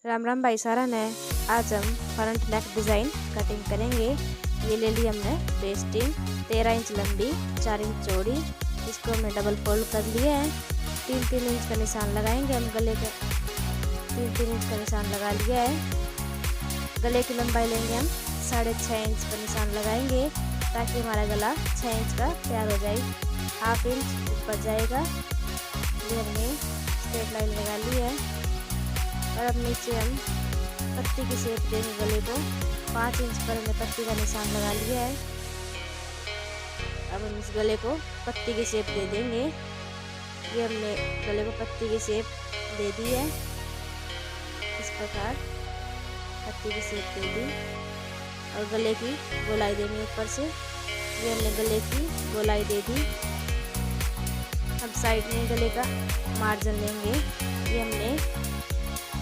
राम राम भाई सारा ने। आज हम फ्रंट नेक डिज़ाइन कटिंग करेंगे। ये ले ली हमने पेस्टिंग 13 इंच लंबी 4 इंच चौड़ी। इसको हमने डबल फोल्ड कर लिया है। 3-3 इंच का निशान लगाएंगे हम गले का। 3-3 इंच का निशान लगा लिया है। गले की लंबाई लेंगे हम 6.5 इंच का निशान लगाएंगे ताकि हमारा गला 6 इंच का तैयार हो जाए। 1/2 इंच ऊपर जाएगा। ये हमने स्ट्रेट लाइन लगा ली है। और अब नीचे हम पत्ती की शेप देंगे गले को। 5 इंच पर हमने पत्ती का निशान लगा लिया है। अब हम इस गले को पत्ती की शेप दे देंगे। ये हमने गले को पत्ती की शेप दे दी है। इस प्रकार पत्ती की शेप दे दी और गले की गोलाई देनी ऊपर से। ये हमने गले की गोलाई दे दी। अब साइड में गले का मार्जिन लेंगे। ये हमने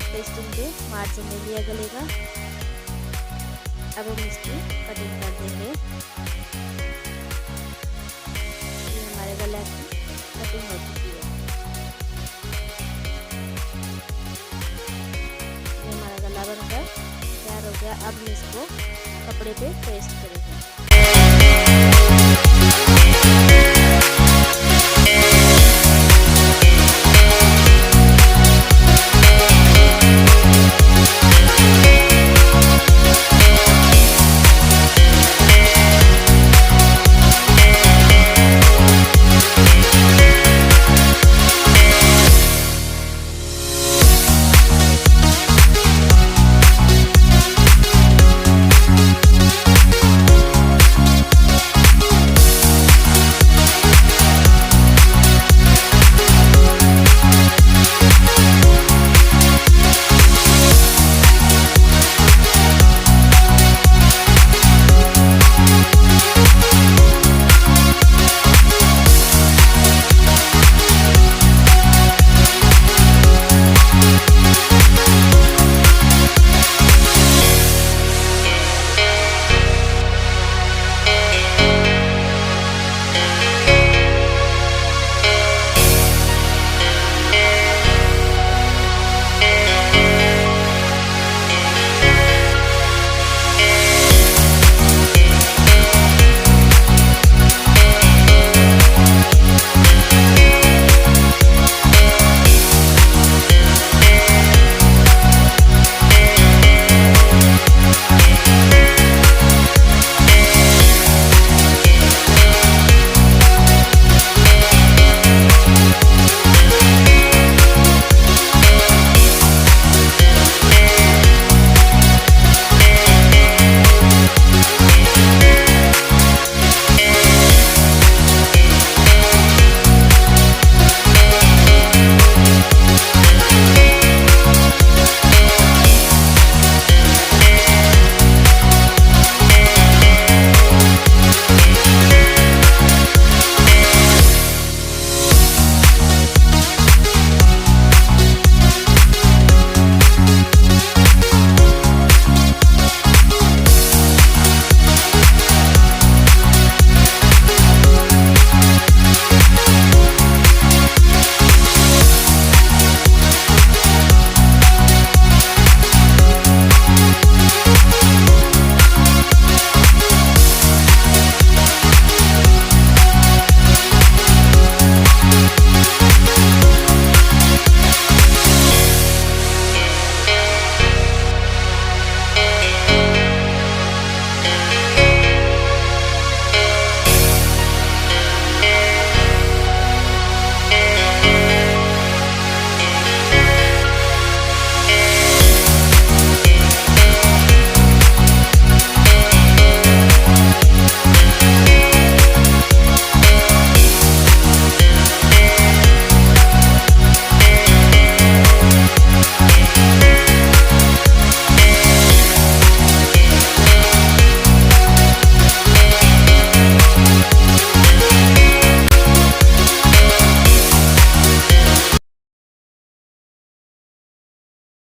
पेस्टिंग पे मार्जिन ले लिया गले का। अब हम इसकी कटिंग कर देंगे। ये हमारे गले की कटिंग हो चुकी है। ये हमारा गला बनकर तैयार हो गया। अब हम इसको कपड़े पे पेस्ट करेंगे।